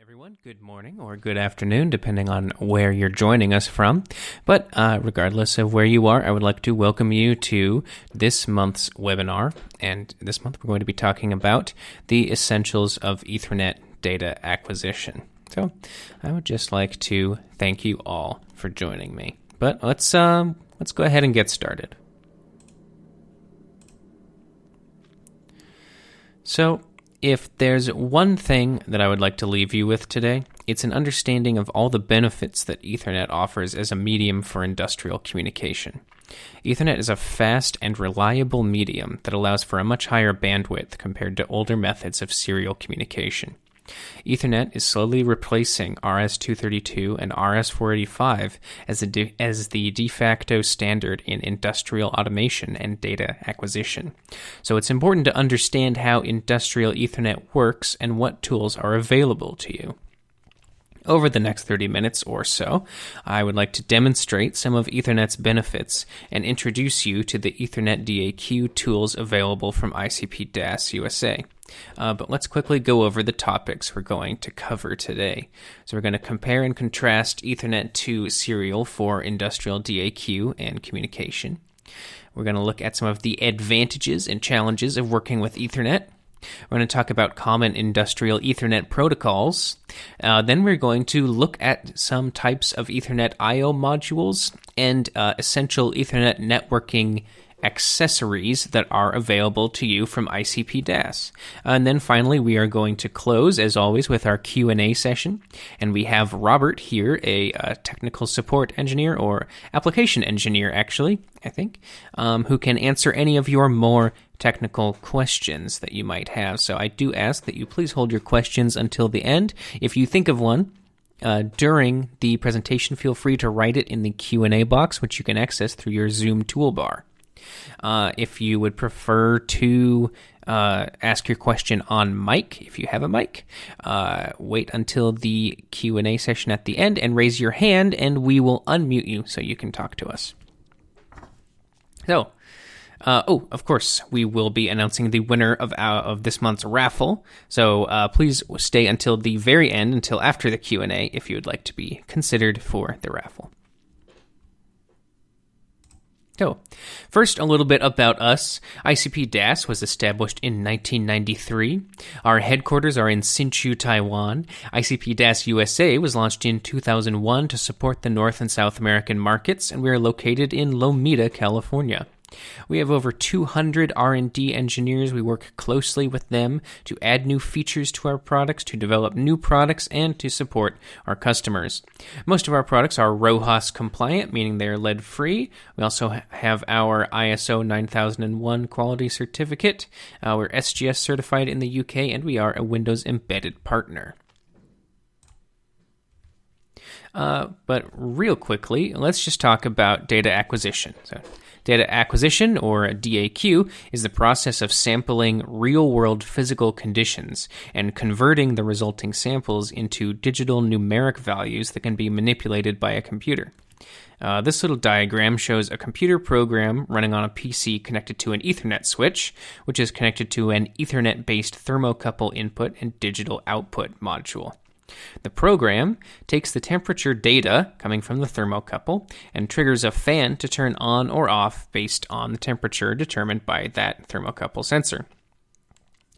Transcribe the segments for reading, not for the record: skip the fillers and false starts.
Everyone, good morning or good afternoon, depending on where you're joining us from. But regardless of where you are, I would like to welcome you to this month's webinar. And this month we're going to be talking about the essentials of Ethernet data acquisition. So I would just like to thank you all for joining me. But let's go ahead and get started. So, if there's one thing that I would like to leave you with today, it's an understanding of all the benefits that Ethernet offers as a medium for industrial communication. Ethernet is a fast and reliable medium that allows for a much higher bandwidth compared to older methods of serial communication. Ethernet is slowly replacing RS-232 and RS-485 as the de facto standard in industrial automation and data acquisition. So it's important to understand how industrial Ethernet works and what tools are available to you. Over the next 30 minutes or so, I would like to demonstrate some of Ethernet's benefits and introduce you to the Ethernet DAQ tools available from ICP DAS USA. But let's quickly go over the topics we're going to cover today. So we're going to compare and contrast Ethernet to serial for industrial DAQ and communication. We're going to look at some of the advantages and challenges of working with Ethernet. We're going to talk about common industrial Ethernet protocols. Then we're going to look at some types of Ethernet I/O modules and essential Ethernet networking accessories that are available to you from ICP DAS. And then finally, we are going to close, as always, with our Q&A session. And we have Robert here, a technical support engineer, or application engineer, actually, I think, who can answer any of your more technical questions that you might have. So I do ask that you please hold your questions until the end. If you think of one during the presentation, feel free to write it in the Q&A box, which you can access through your Zoom toolbar. If you would prefer to ask your question on mic, if you have a mic, wait until the Q&A session at the end and raise your hand, and we will unmute you so you can talk to us. So, of course, we will be announcing the winner of this month's raffle. So please stay until the very end, until after the Q&A, if you would like to be considered for the raffle. So, first, a little bit about us. ICP DAS was established in 1993. Our headquarters are in Hsinchu, Taiwan. ICP DAS USA was launched in 2001 to support the North and South American markets, and we are located in Lomita, California. We have over 200 R&D engineers. We work closely with them to add new features to our products, to develop new products, and to support our customers. Most of our products are RoHS compliant, meaning they're lead-free. We also have our ISO 9001 quality certificate. We're SGS certified in the UK, and we are a Windows embedded partner. But real quickly, let's just talk about data acquisition. So, data acquisition, or DAQ, is the process of sampling real-world physical conditions and converting the resulting samples into digital numeric values that can be manipulated by a computer. This little diagram shows a computer program running on a PC connected to an Ethernet switch, which is connected to an Ethernet-based thermocouple input and digital output module. The program takes the temperature data coming from the thermocouple and triggers a fan to turn on or off based on the temperature determined by that thermocouple sensor.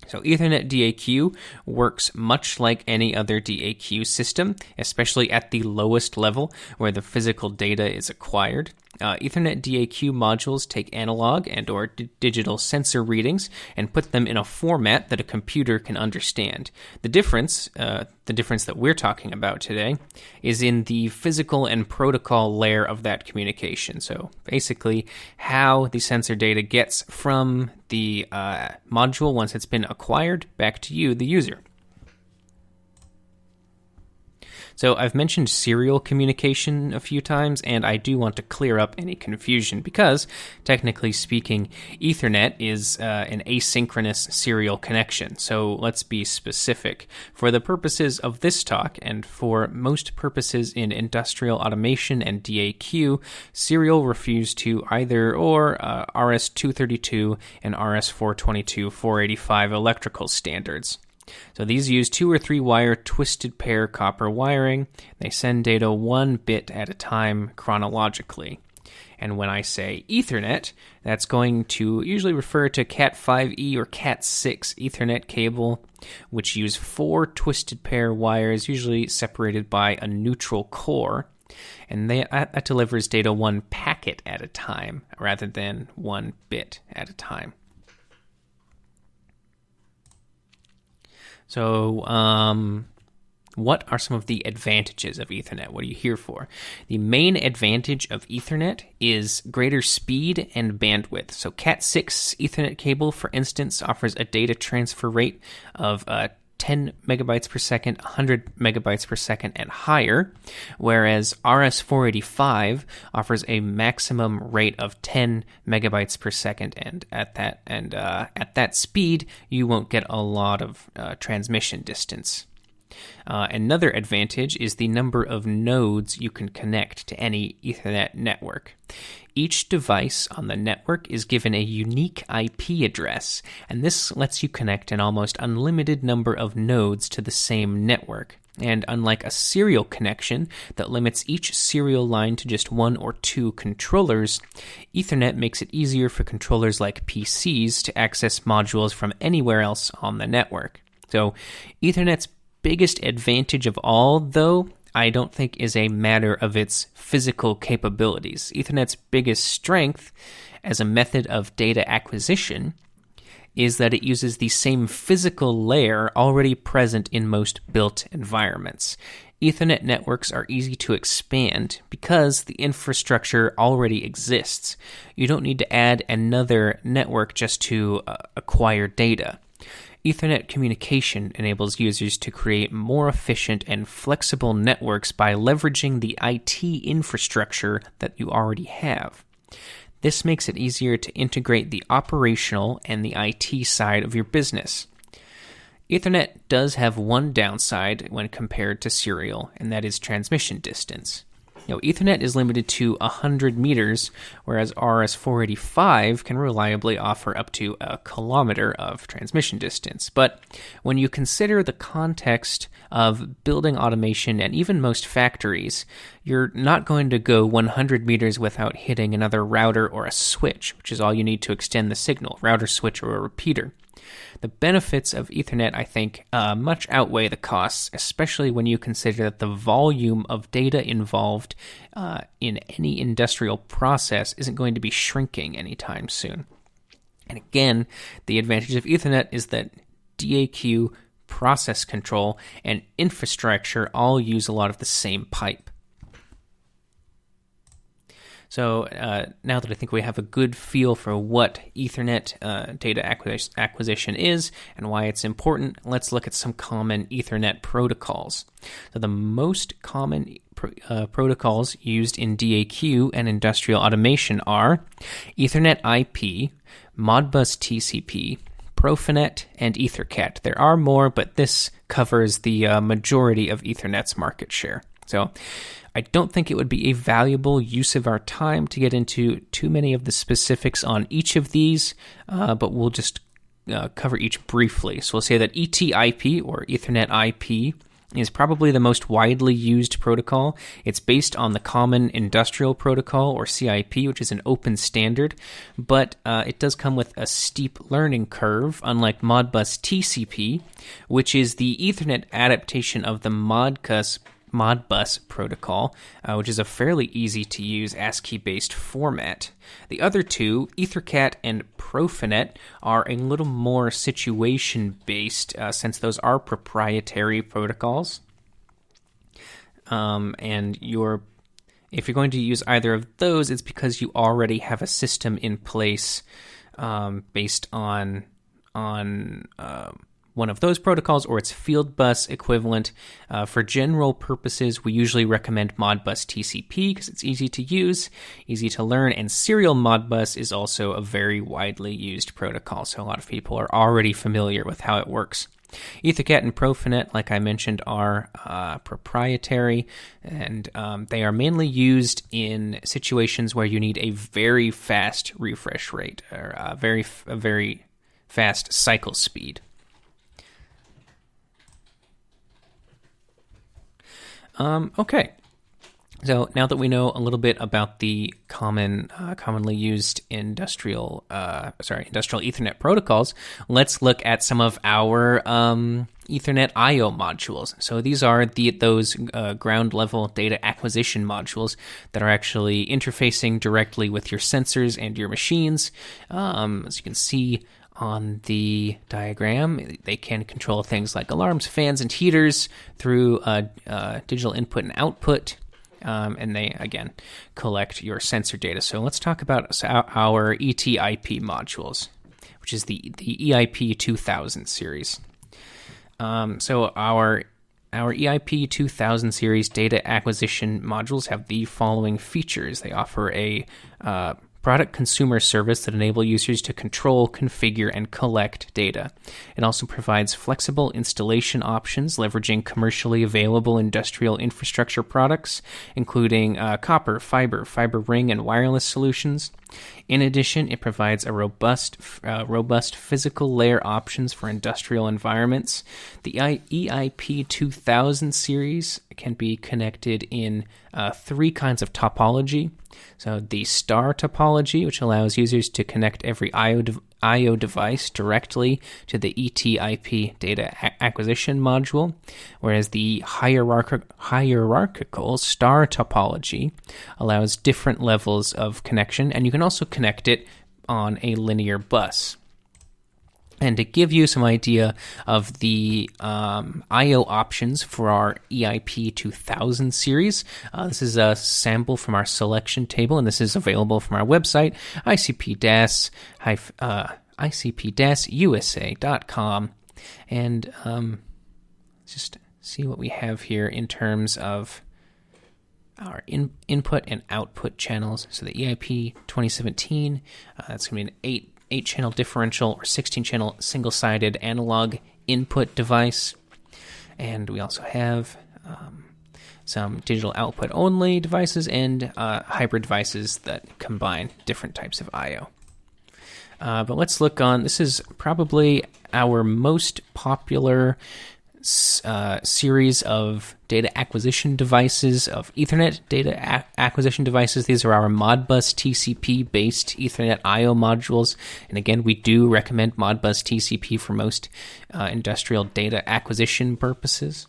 So Ethernet DAQ works much like any other DAQ system, especially at the lowest level where the physical data is acquired. Ethernet DAQ modules take analog and or digital sensor readings and put them in a format that a computer can understand. The difference that we're talking about today is in the physical and protocol layer of that communication. So basically how the sensor data gets from the module once it's been acquired back to you, the user. So I've mentioned serial communication a few times, and I do want to clear up any confusion because, technically speaking, Ethernet is an asynchronous serial connection. So let's be specific. For the purposes of this talk, and for most purposes in industrial automation and DAQ, serial refers to either or RS-232 and RS-422, 485 electrical standards. So these use 2 or 3 wire twisted pair copper wiring. They send data 1 bit at a time chronologically. And when I say Ethernet, that's going to usually refer to Cat5e or Cat6 Ethernet cable, which use 4 twisted pair wires, usually separated by a neutral core. And that delivers data 1 packet at a time, rather than 1 bit at a time. So, what are some of the advantages of Ethernet? What are you here for? The main advantage of Ethernet is greater speed and bandwidth. So Cat6 Ethernet cable, for instance, offers a data transfer rate of 10 megabytes per second, 100 megabytes per second, and higher, whereas RS-485 offers a maximum rate of 10 megabytes per second, and at that speed, you won't get a lot of transmission distance. Another advantage is the number of nodes you can connect to any Ethernet network. Each device on the network is given a unique IP address, and this lets you connect an almost unlimited number of nodes to the same network. And unlike a serial connection that limits each serial line to just 1 or 2 controllers, Ethernet makes it easier for controllers like PCs to access modules from anywhere else on the network. So Ethernet's biggest advantage of all, though, I don't think is a matter of its physical capabilities. Ethernet's biggest strength as a method of data acquisition is that it uses the same physical layer already present in most built environments. Ethernet networks are easy to expand because the infrastructure already exists. You don't need to add another network just to acquire data. Ethernet communication enables users to create more efficient and flexible networks by leveraging the IT infrastructure that you already have. This makes it easier to integrate the operational and the IT side of your business. Ethernet does have one downside when compared to serial, and that is transmission distance. Ethernet is limited to 100 meters, whereas RS-485 can reliably offer up to a kilometer of transmission distance. But when you consider the context of building automation and even most factories, you're not going to go 100 meters without hitting another router or a switch, which is all you need to extend the signal, router, switch, or a repeater. The benefits of Ethernet, I think, much outweigh the costs, especially when you consider that the volume of data involved in any industrial process isn't going to be shrinking anytime soon. And again, the advantage of Ethernet is that DAQ, process control, and infrastructure all use a lot of the same pipe. So now that I think we have a good feel for what Ethernet data acquisition is and why it's important, let's look at some common Ethernet protocols. So the most common protocols used in DAQ and industrial automation are Ethernet IP, Modbus TCP, PROFINET, and EtherCAT. There are more, but this covers the majority of Ethernet's market share. So I don't think it would be a valuable use of our time to get into too many of the specifics on each of these, but we'll just cover each briefly. So we'll say that ETIP, or Ethernet IP, is probably the most widely used protocol. It's based on the Common Industrial Protocol, or CIP, which is an open standard, but it does come with a steep learning curve, unlike Modbus TCP, which is the Ethernet adaptation of the Modbus protocol, which is a fairly easy-to-use ASCII-based format. The other two, EtherCAT and PROFINET, are a little more situation-based, since those are proprietary protocols. And if you're going to use either of those, it's because you already have a system in place based on one of those protocols or its field bus equivalent. For general purposes, we usually recommend Modbus TCP because it's easy to use, easy to learn, and serial Modbus is also a very widely used protocol, so a lot of people are already familiar with how it works. EtherCAT and PROFINET, like I mentioned, are proprietary, and they are mainly used in situations where you need a very fast refresh rate or a very fast cycle speed. Okay. So now that we know a little bit about the commonly used industrial Ethernet protocols, let's look at some of our Ethernet I/O modules. So these are those ground level data acquisition modules that are actually interfacing directly with your sensors and your machines. As you can see on the diagram, they can control things like alarms, fans, and heaters through digital input and output. And they, again, collect your sensor data. So let's talk about our ETIP modules, which is the EIP-2000 series. So our EIP-2000 series data acquisition modules have the following features. They offer a product consumer service that enable users to control, configure, and collect data. It also provides flexible installation options leveraging commercially available industrial infrastructure products, including copper, fiber ring, and wireless solutions. In addition, it provides a robust physical layer options for industrial environments. The EIP-2000 series can be connected in 3 kinds of topology. So the star topology, which allows users to connect every I/O device directly to the ETIP data acquisition module, whereas the hierarchical star topology allows different levels of connection, and you can also connect it on a linear bus. And to give you some idea of the I/O options for our EIP-2000 series, this is a sample from our selection table, and this is available from our website, ICP-DAS USA.com. And let's just see what we have here in terms of our input and output channels. So the EIP 2017, that's going to be an 8-channel differential or 16-channel single-sided analog input device. And we also have some digital output only devices and hybrid devices that combine different types of I/O. But let's look on, this is probably our most popular series of data acquisition devices, of Ethernet data acquisition devices. These are our Modbus TCP-based Ethernet I/O modules. And again, we do recommend Modbus TCP for most industrial data acquisition purposes.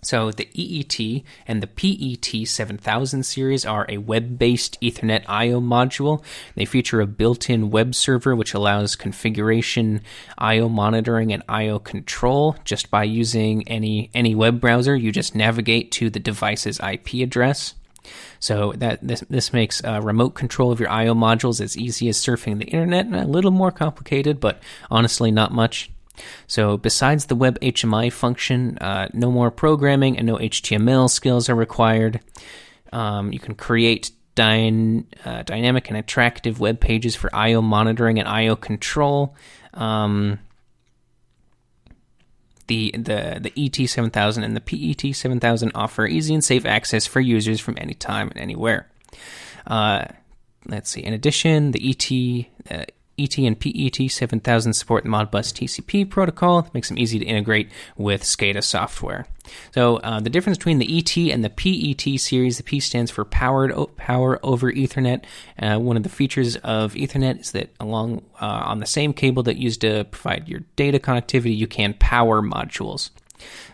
So the EET and the PET-7000 series are a web-based Ethernet I/O module. They feature a built-in web server which allows configuration, I/O monitoring, and I/O control just by using any web browser. You just navigate to the device's IP address. So that this makes remote control of your I/O modules as easy as surfing the internet, and a little more complicated, but honestly not much. So besides the web HMI function, no more programming and no HTML skills are required. You can create dynamic and attractive web pages for I/O monitoring and I/O control. The ET-7000 and the PET-7000 offer easy and safe access for users from anytime and anywhere. Let's see. In addition, the ET and PET-7000 support the Modbus TCP protocol. It makes them easy to integrate with SCADA software. So the difference between the ET and the PET series, the P stands for Power over Ethernet. One of the features of Ethernet is that along on the same cable that used to provide your data connectivity, you can power modules.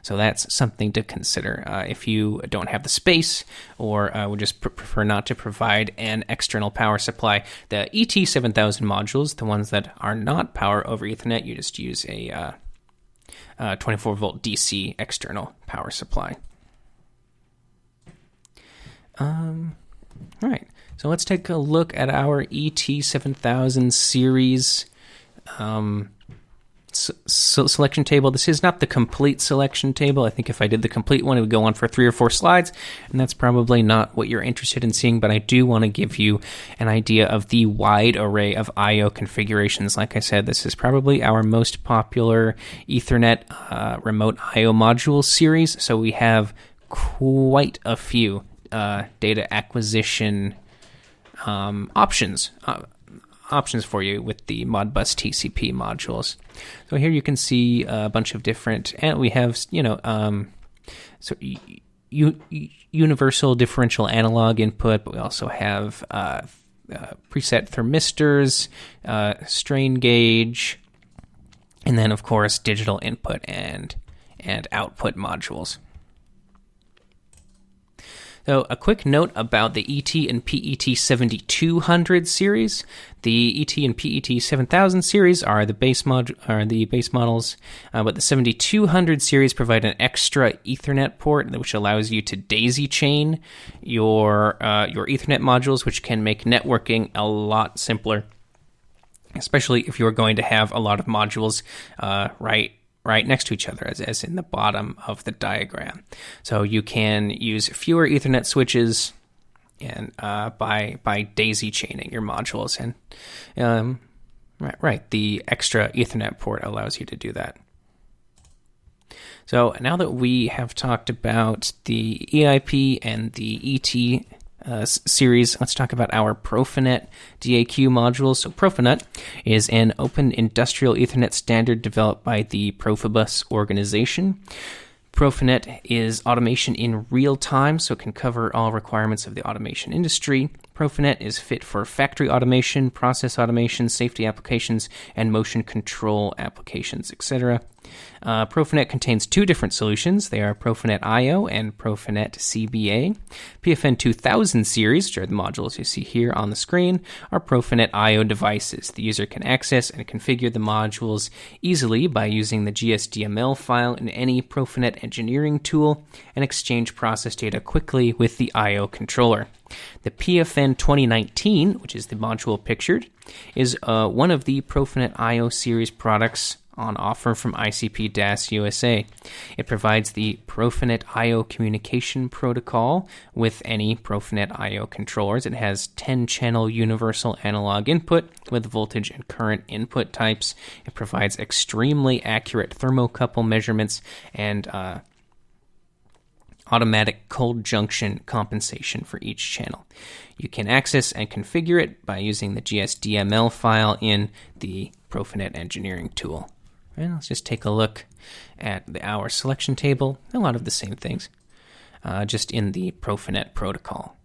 So that's something to consider if you don't have the space or would just prefer not to provide an external power supply. The ET-7000 modules, the ones that are not power over Ethernet, you just use a 24-volt DC external power supply. All right, so let's take a look at our ET-7000 series selection table. This is not the complete selection table. I think if I did the complete one, it would go on for 3 or 4 slides, and that's probably not what you're interested in seeing, but I do want to give you an idea of the wide array of I/O configurations. Like I said, this is probably our most popular Ethernet remote I/O module series, so we have quite a few data acquisition options for you with the Modbus TCP modules. So here you can see a bunch of different, and we have, so universal differential analog input, but we also have preset thermistors, strain gauge, and then, of course, digital input and output modules. So a quick note about the ET and PET 7200 series. The ET and PET 7000 series are the base models, but the 7200 series provide an extra Ethernet port, which allows you to daisy chain your Ethernet modules, which can make networking a lot simpler, especially if you're going to have a lot of modules right next to each other, as in the bottom of the diagram. So you can use fewer Ethernet switches and by daisy chaining your modules, and the extra Ethernet port allows you to do that. So now that we have talked about the EIP and the ET series, let's talk about our PROFINET DAQ modules. So PROFINET is an open industrial Ethernet standard developed by the Profibus organization. PROFINET is automation in real time, so it can cover all requirements of the automation industry. PROFINET is fit for factory automation, process automation, safety applications, and motion control applications, etc. PROFINET contains two different solutions. They are PROFINET IO and PROFINET CBA. PFN-2000 series, which are the modules you see here on the screen, are PROFINET IO devices. The user can access and configure the modules easily by using the GSDML file in any PROFINET engineering tool and exchange process data quickly with the IO controller. The PFN 2019, which is the module pictured, is one of the PROFINET IO series products on offer from ICP DAS USA. It provides the PROFINET IO communication protocol with any PROFINET IO controllers. It has 10-channel universal analog input with voltage and current input types. It provides extremely accurate thermocouple measurements and automatic cold junction compensation for each channel. You can access and configure it by using the GSDML file in the PROFINET engineering tool. And let's just take a look at the hour selection table. A lot of the same things, just in the PROFINET protocol.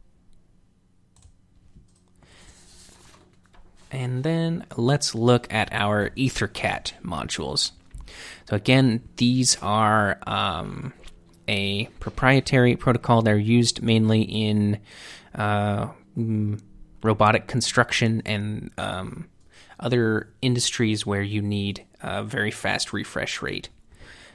And then let's look at our EtherCAT modules. So again, these are a proprietary protocol. They're used mainly in robotic construction and other industries where you need a very fast refresh rate.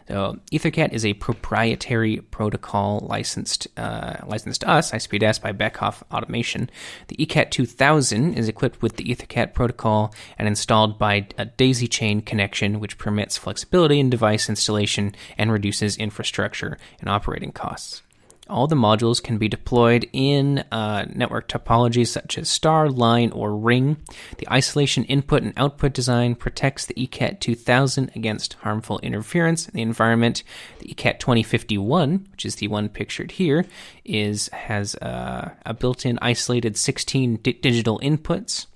So EtherCAT is a proprietary protocol licensed to us, ICP DAS, by Beckhoff Automation. The ECAT-2000 is equipped with the EtherCAT protocol and installed by a daisy chain connection, which permits flexibility in device installation and reduces infrastructure and operating costs. All the modules can be deployed in network topologies such as star, line, or ring. The isolation input and output design protects the ECAT-2000 against harmful interference in the environment. The ECAT-2051, which is the one pictured here, has a built-in isolated 16 digital inputs.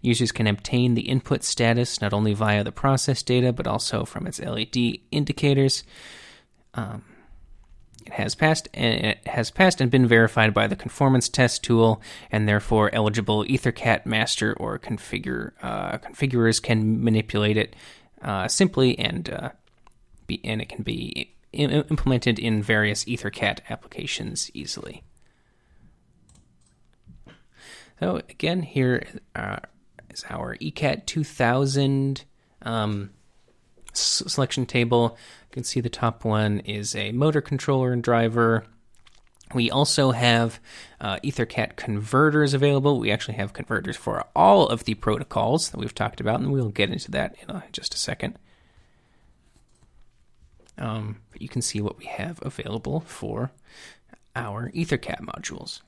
Users can obtain the input status not only via the process data, but also from its LED indicators. It has passed and been verified by the conformance test tool, and therefore eligible EtherCAT master or configurers can manipulate it simply, and it can be implemented in various EtherCAT applications easily. So again, here is our ECAT-2000 selection table. You can see the top one is a motor controller and driver. We also have EtherCAT converters available. We actually have converters for all of the protocols that we've talked about, and we'll get into that in just a second. But you can see what we have available for our EtherCAT modules.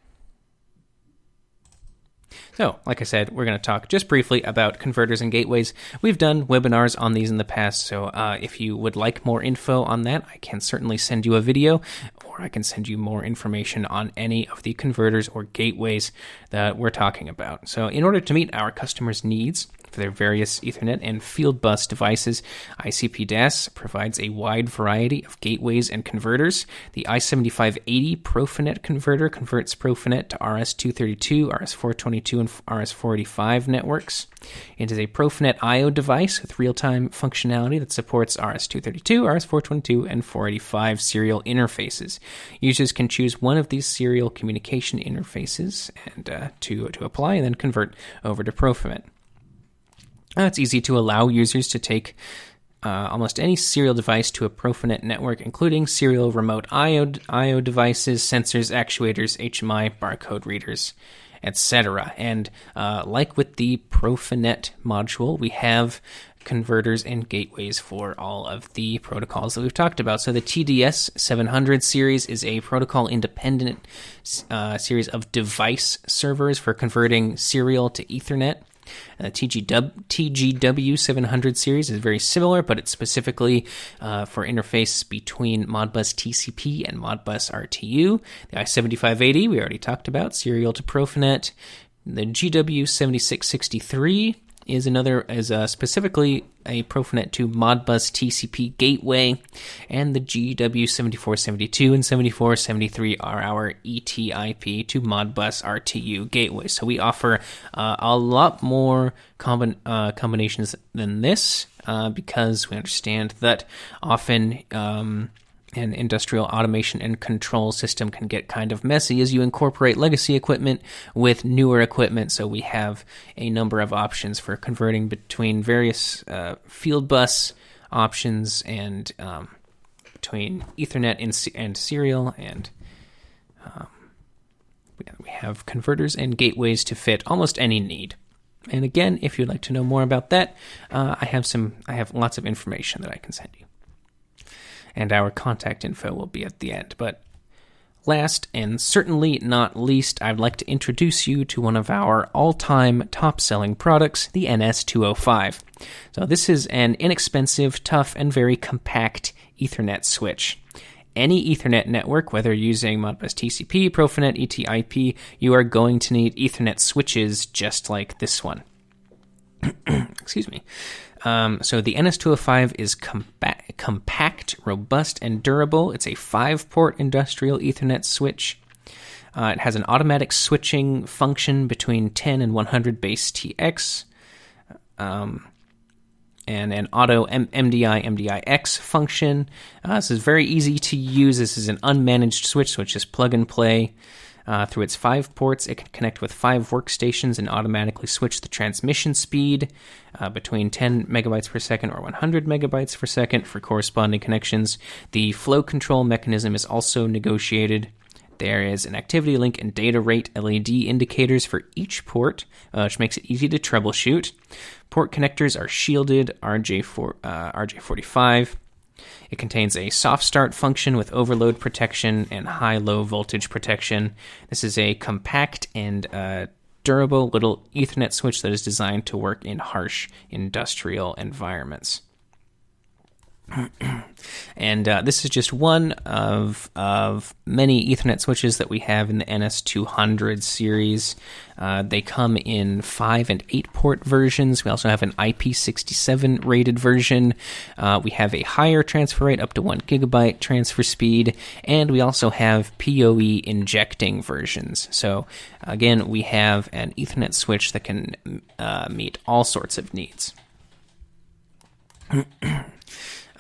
So, like I said, we're going to talk just briefly about converters and gateways. We've done webinars on these in the past, so if you would like more info on that, I can certainly send you a video, or I can send you more information on any of the converters or gateways that we're talking about. So, in order to meet our customers' needs, for their various Ethernet and field bus devices. ICP DAS provides a wide variety of gateways and converters. The I-7580 PROFINET converter converts PROFINET to RS-232, RS-422, and RS-485 networks. It is a PROFINET I/O device with real-time functionality that supports RS-232, RS-422, and 485 serial interfaces. Users can choose one of these serial communication interfaces and to apply and then convert over to PROFINET. It's easy to allow users to take almost any serial device to a PROFINET network, including serial remote I/O devices, sensors, actuators, HMI, barcode readers, etc. And like with the PROFINET module, we have converters and gateways for all of the protocols that we've talked about. So the TDS-700 series is a protocol-independent series of device servers for converting serial to Ethernet. TGW-700 series is very similar, but it's specifically for interface between Modbus TCP and Modbus RTU. The I-7580 we already talked about, serial to PROFINET. The GW-7663 is specifically a PROFINET to Modbus TCP gateway, and the GW7472 and 7473 are our ETIP to Modbus RTU gateway. So we offer a lot more combinations than this because we understand that often an industrial automation and control system can get kind of messy as you incorporate legacy equipment with newer equipment. So we have a number of options for converting between various field bus options and between Ethernet and serial, and we have converters and gateways to fit almost any need. And again, if you'd like to know more about that, I have lots of information that I can send you. And our contact info will be at the end. But last and certainly not least, I'd like to introduce you to one of our all-time top-selling products, the NS205. So this is an inexpensive, tough, and very compact Ethernet switch. Any Ethernet network, whether using Modbus TCP, PROFINET, ETIP, you are going to need Ethernet switches just like this one. Excuse me. So the NS205 is compact, robust, and durable. It's a 5-port industrial Ethernet switch. It has an automatic switching function between 10 and 100 base TX, and an auto MDI/MDI-X function. This is very easy to use. This is an unmanaged switch, so it's just plug and play. Through its 5 ports, it can connect with 5 workstations and automatically switch the transmission speed between 10 megabytes per second or 100 megabytes per second for corresponding connections. The flow control mechanism is also negotiated. There is an activity link and data rate LED indicators for each port, which makes it easy to troubleshoot. Port connectors are shielded RJ45. It contains a soft start function with overload protection and high-low voltage protection. This is a compact and durable little Ethernet switch that is designed to work in harsh industrial environments. And this is just one of many Ethernet switches that we have in the NS200 series. They come in 5 and 8 port versions. We also have an IP67 rated version. We have a higher transfer rate, up to 1 gigabyte transfer speed, and we also have PoE injecting versions. So again, we have an Ethernet switch that can meet all sorts of needs.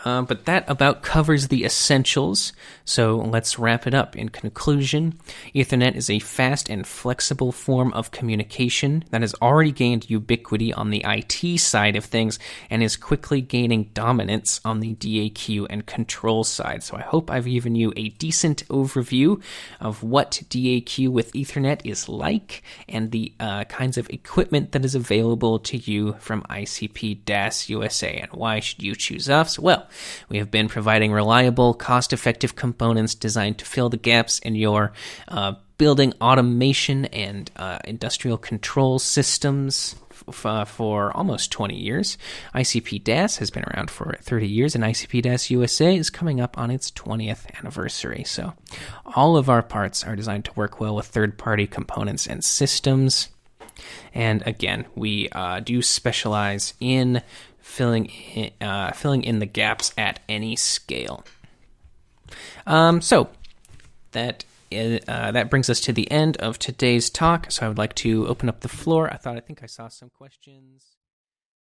But that about covers the essentials, so let's wrap it up. In conclusion, Ethernet is a fast and flexible form of communication that has already gained ubiquity on the IT side of things and is quickly gaining dominance on the DAQ and control side. So I hope I've given you a decent overview of what DAQ with Ethernet is like and the kinds of equipment that is available to you from ICP DAS USA. And why should you choose us? Well, we have been providing reliable, cost-effective components designed to fill the gaps in your building automation and industrial control systems for almost 20 years. ICP DAS has been around for 30 years, and ICP DAS USA is coming up on its 20th anniversary. So all of our parts are designed to work well with third-party components and systems. And again, we do specialize in filling in the gaps at any scale. So that brings us to the end of today's talk. So I would like to open up the floor. I think I saw some questions.